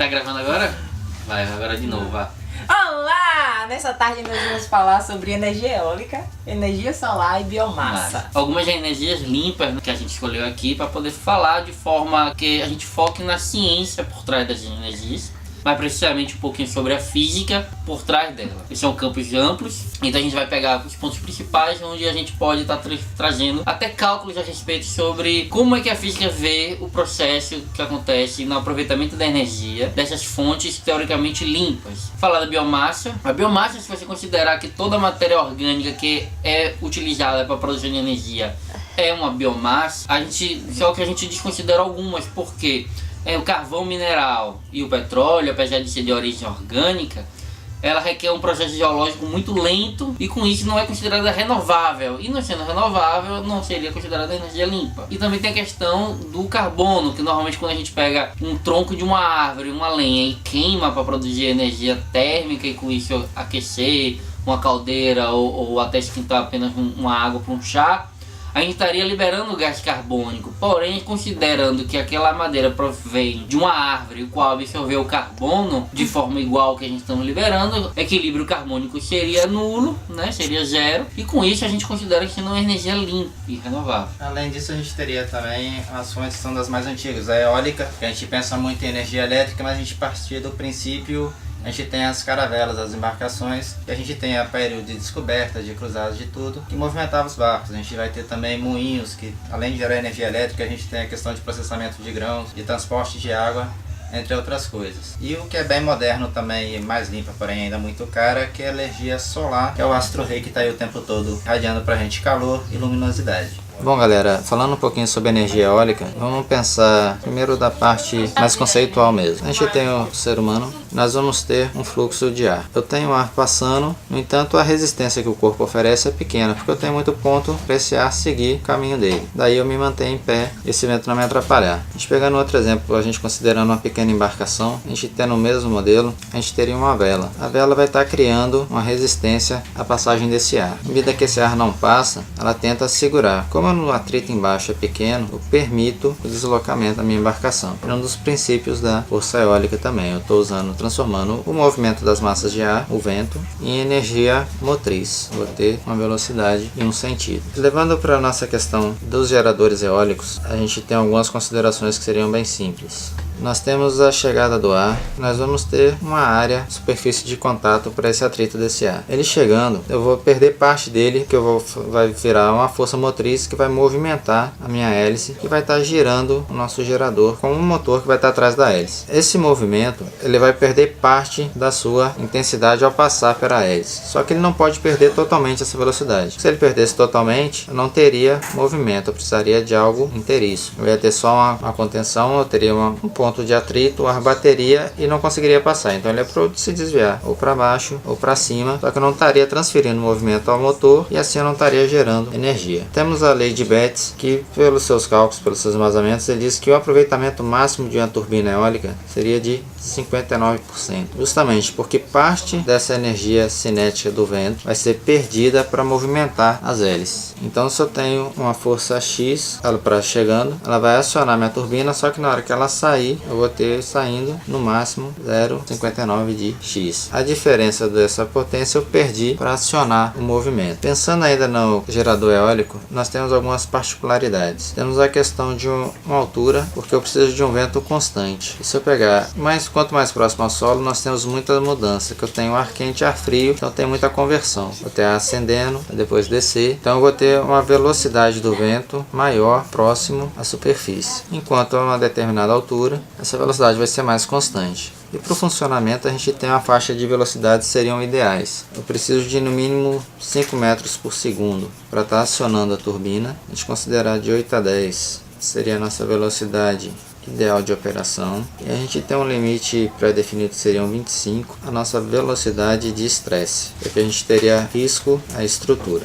Tá gravando agora? Vai, agora de novo, vá. Olá! Nessa tarde nós vamos falar sobre energia eólica, energia solar e biomassa. Algumas energias limpas que a gente escolheu aqui para poder falar de forma que a gente foque na ciência por trás das energias, mais precisamente um pouquinho sobre a física por trás dela. Esses são campos amplos, então a gente vai pegar os pontos principais onde a gente pode estar trazendo até cálculos a respeito sobre como é que a física vê o processo que acontece no aproveitamento da energia dessas fontes teoricamente limpas. Falar da biomassa. A biomassa, se você considerar que toda a matéria orgânica que é utilizada para produzir energia é uma biomassa, só que a gente desconsidera algumas, porque o carvão mineral e o petróleo, apesar de ser de origem orgânica, ela requer um processo geológico muito lento e com isso não é considerada renovável. E não sendo renovável, não seria considerada energia limpa. E também tem a questão do carbono, que normalmente quando a gente pega um tronco de uma árvore, uma lenha e queima para produzir energia térmica e com isso aquecer uma caldeira ou até esquentar apenas uma água para um chá, a gente estaria liberando o gás carbônico. Porém, considerando que aquela madeira provém de uma árvore, o qual absorveu o carbono de forma igual que a gente está liberando, o equilíbrio carbônico seria nulo, né? Seria zero. E com isso a gente considera que não é energia limpa e renovável. Além disso, a gente teria também as fontes que são das mais antigas. A eólica, que a gente pensa muito em energia elétrica, mas a gente partia do princípio. A gente tem as caravelas, as embarcações, e a gente tem a período de descoberta, de cruzadas, de tudo, que movimentava os barcos. A gente vai ter também moinhos, que além de gerar energia elétrica, a gente tem a questão de processamento de grãos, de transporte de água, entre outras coisas. E o que é bem moderno também, e mais limpa, porém ainda muito cara, que é a energia solar, que é o astro-rei que está aí o tempo todo radiando pra gente calor e luminosidade. Bom galera, falando um pouquinho sobre energia eólica, vamos pensar primeiro da parte mais conceitual mesmo. A gente tem o ser humano, nós vamos ter um fluxo de ar. Eu tenho ar passando, no entanto a resistência que o corpo oferece é pequena, porque eu tenho muito ponto para esse ar seguir o caminho dele. Daí eu me mantenho em pé, esse vento não me atrapalhar. A gente pegando outro exemplo, a gente considerando uma pequena embarcação, a gente tendo o mesmo modelo, a gente teria uma vela. A vela vai estar criando uma resistência à passagem desse ar. À medida que esse ar não passa, ela tenta segurar. Como o atrito embaixo é pequeno, eu permito o deslocamento da minha embarcação. É um dos princípios da força eólica também. Eu estou transformando o movimento das massas de ar, o vento, em energia motriz. Vou ter uma velocidade e um sentido. Levando para a nossa questão dos geradores eólicos, a gente tem algumas considerações que seriam bem simples. Nós temos a chegada do ar, nós vamos ter uma área, superfície de contato para esse atrito desse ar. Ele chegando, eu vou perder parte dele, que vai virar uma força motriz que vai movimentar a minha hélice e vai estar girando o nosso gerador com um motor que vai estar atrás da hélice. Esse movimento, ele vai perder parte da sua intensidade ao passar pela hélice, só que ele não pode perder totalmente essa velocidade. Se ele perdesse totalmente, eu não teria movimento, eu precisaria de algo inteiriço. Eu ia ter só uma contenção, eu teria um ponto de atrito, o ar bateria e não conseguiria passar. Então ele é para se desviar ou para baixo ou para cima, só que eu não estaria transferindo movimento ao motor e assim eu não estaria gerando energia. Temos a lei de Betz, que pelos seus cálculos, pelos seus vazamentos, ele diz que o aproveitamento máximo de uma turbina eólica seria de 59%, justamente porque parte dessa energia cinética do vento vai ser perdida para movimentar as hélices. Então se eu tenho uma força X, ela para chegando, ela vai acionar minha turbina, só que na hora que ela sair, eu vou ter saindo no máximo 0,59 de X. A diferença dessa potência eu perdi para acionar o movimento. Pensando ainda no gerador eólico, nós temos algumas particularidades. Temos a questão de uma altura, porque eu preciso de um vento constante. E se eu pegar quanto mais próximo ao solo, nós temos muita mudança, que eu tenho ar quente e ar frio, então tem muita conversão. Vou ter ar ascendendo, depois descer, então eu vou ter uma velocidade do vento maior próximo à superfície. Enquanto a uma determinada altura, essa velocidade vai ser mais constante. E para o funcionamento a gente tem uma faixa de velocidade que seriam ideais. Eu preciso de no mínimo 5 metros por segundo para estar acionando a turbina. A gente considerar de 8 a 10 seria a nossa velocidade ideal de operação, e a gente tem um limite pré-definido que seriam 25, a nossa velocidade de estresse, porque a gente teria risco à estrutura.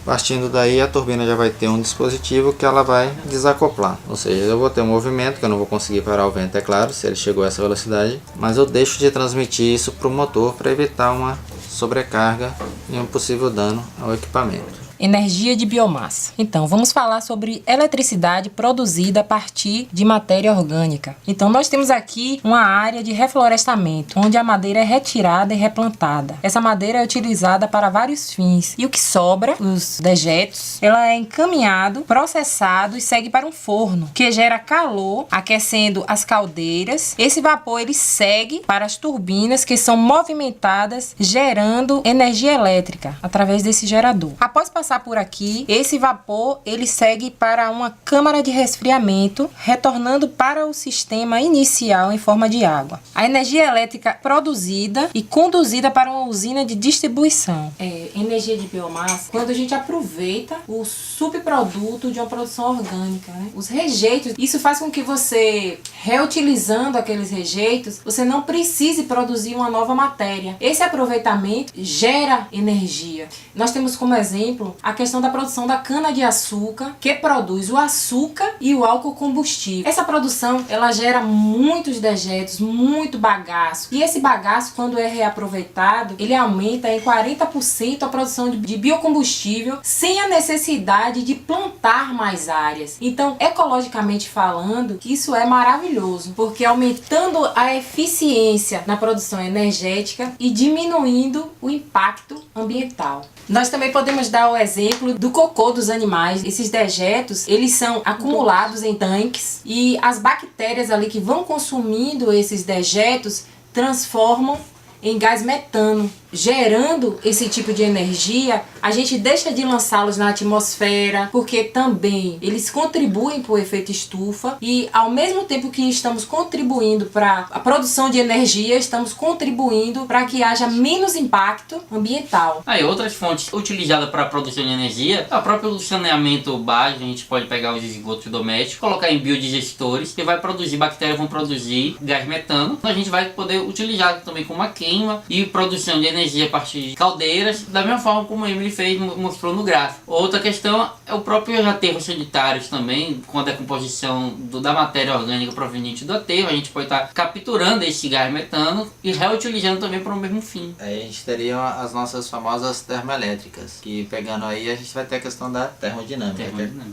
Partindo daí, a turbina já vai ter um dispositivo que ela vai desacoplar, ou seja, eu vou ter um movimento que eu não vou conseguir parar o vento, é claro, se ele chegou a essa velocidade, mas eu deixo de transmitir isso para o motor para evitar uma sobrecarga e um possível dano ao equipamento. Energia de biomassa. Então, vamos falar sobre eletricidade produzida a partir de matéria orgânica. Então, nós temos aqui uma área de reflorestamento, onde a madeira é retirada e replantada. Essa madeira é utilizada para vários fins. E o que sobra, os dejetos, ela é encaminhado, processado e segue para um forno, que gera calor, aquecendo as caldeiras. Esse vapor, ele segue para as turbinas, que são movimentadas, gerando energia elétrica através desse gerador. Após passar por aqui, esse vapor ele segue para uma câmara de resfriamento, retornando para o sistema inicial em forma de água. A energia elétrica produzida e conduzida para uma usina de distribuição. Energia de biomassa, quando a gente aproveita o subproduto de uma produção orgânica, né? Os rejeitos, isso faz com que você, reutilizando aqueles rejeitos, você não precise produzir uma nova matéria. Esse aproveitamento gera energia. Nós temos como exemplo a questão da produção da cana-de-açúcar, que produz o açúcar e o álcool combustível. Essa produção, ela gera muitos dejetos, muito bagaço. E esse bagaço, quando é reaproveitado, ele aumenta em 40% a produção de biocombustível, sem a necessidade de plantar mais áreas. Então, ecologicamente falando, isso é maravilhoso, porque aumentando a eficiência na produção energética e diminuindo o impacto ambiental. Nós também podemos dar o exemplo do cocô dos animais. Esses dejetos, eles são acumulados em tanques e as bactérias ali que vão consumindo esses dejetos transformam em gás metano. Gerando esse tipo de energia, a gente deixa de lançá-los na atmosfera, porque também eles contribuem para o efeito estufa e ao mesmo tempo que estamos contribuindo para a produção de energia, estamos contribuindo para que haja menos impacto ambiental. Aí outras fontes utilizadas para a produção de energia, o próprio saneamento básico, a gente pode pegar os esgotos domésticos, colocar em biodigestores, que vai produzir, bactérias vão produzir gás metano, então a gente vai poder utilizar também como uma queima e produção de energia a partir de caldeiras, da mesma forma como a Emily fez, mostrou no gráfico. Outra questão é o próprio aterros sanitários também, com a decomposição da matéria orgânica proveniente do aterro, a gente pode estar capturando esse gás metano e reutilizando também para o mesmo fim. Aí a gente teria as nossas famosas termoelétricas, que pegando aí a gente vai ter a questão da termodinâmica.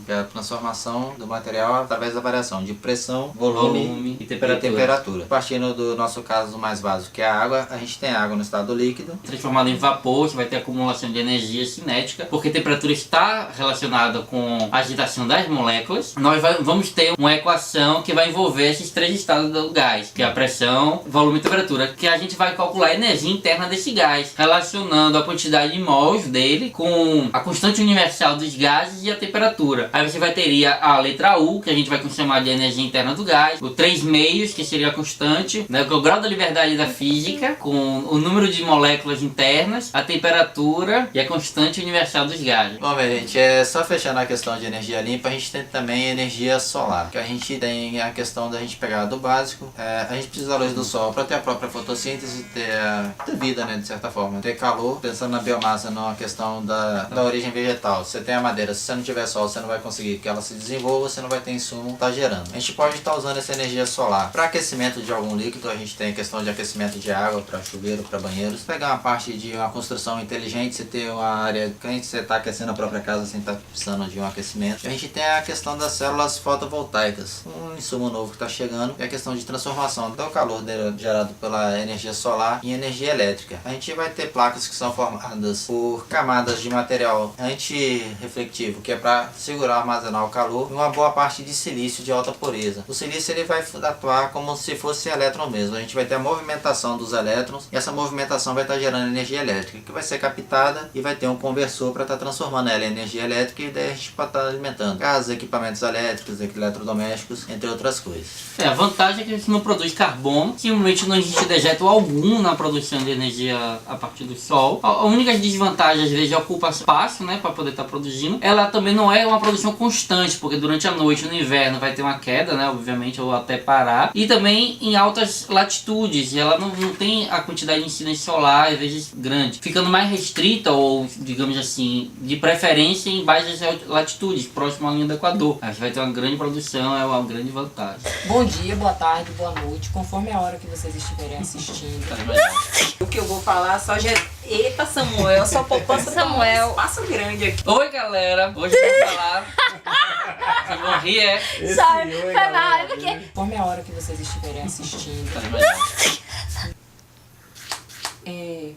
Que é a transformação do material através da variação de pressão, volume e temperatura. Partindo do nosso caso mais básico, que é a água, a gente tem água no estado líquido, transformado em vapor, você vai ter acumulação de energia cinética, porque a temperatura está relacionada com a agitação das moléculas. Nós vamos ter uma equação que vai envolver esses três estados do gás, que é a pressão, volume e temperatura, que a gente vai calcular a energia interna desse gás, relacionando a quantidade de mols dele com a constante universal dos gases e a temperatura. Aí você vai ter a letra U, que a gente vai chamar de energia interna do gás, o 3/2, que seria a constante, né, que é o grau da liberdade da física, com o número de moléculas internas, a temperatura e a constante universal dos gases. Bom, minha gente, só fechando a questão de energia limpa, a gente tem também energia solar, que a gente tem a questão da gente pegar do básico, a gente precisa da luz do sol para ter a própria fotossíntese, ter vida, né, de certa forma, ter calor, pensando na biomassa, na questão da origem vegetal. Você tem a madeira, se você não tiver sol, você não vai conseguir que ela se desenvolva, você não vai ter insumo, tá gerando. A gente pode estar usando essa energia solar para aquecimento de algum líquido, a gente tem a questão de aquecimento de água, para chuveiro, para banheiros, pegar uma parte de uma construção inteligente, você ter uma área que você está aquecendo a própria casa sem estar precisando de um aquecimento. A gente tem a questão das células fotovoltaicas, um insumo novo que está chegando, é a questão de transformação do calor gerado pela energia solar em energia elétrica. A gente vai ter placas que são formadas por camadas de material antirreflectivo, que é para segurar, armazenar o calor, e uma boa parte de silício de alta pureza. O silício ele vai atuar como se fosse elétron mesmo. A gente vai ter a movimentação dos elétrons e essa movimentação vai estar gerando energia elétrica, que vai ser captada e vai ter um conversor para estar transformando ela em energia elétrica e daí a gente pode estar alimentando casas, equipamentos elétricos, eletrodomésticos, entre outras coisas. A vantagem é que a gente não produz carbono, simplesmente não existe dejeto algum na produção de energia a partir do sol. A única desvantagem, às vezes, é ocupar espaço, né, para poder estar produzindo. Ela também não é uma produção constante, porque durante a noite, no inverno, vai ter uma queda, né, obviamente, ou até parar. E também em altas latitudes, ela não tem a quantidade de incidência solar às vezes grande, ficando mais restrita ou, digamos assim, de preferência em baixas latitudes, próximo à linha do Equador. A gente vai ter uma grande produção, é uma grande vantagem. Bom dia, boa tarde, boa noite, conforme a hora que vocês estiverem assistindo. Tá melhor. O que eu vou falar só já... Eita, Samuel, só poupança Samuel. Espaço grande aqui. Oi, galera! Hoje eu vou falar... Vocês vão rir, é? Sabe? Foi mal, porque... Conforme a hora que vocês estiverem assistindo. Tá melhor.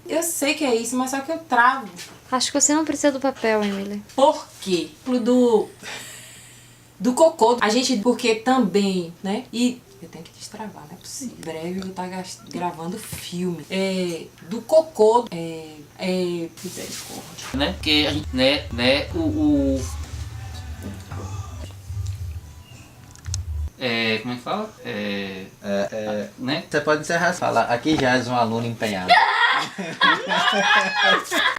Eu sei que é isso, mas só que eu travo. Acho que você não precisa do papel, Emily. Por quê? Do cocô. A gente, porque também, né? E eu tenho que destravar, não é possível. Em breve eu vou estar gravando filme. Do cocô. Misericórdia. Né? Porque a gente, né, como é que fala? Né? Você pode encerrar. Fala, aqui já é um aluno empenhado.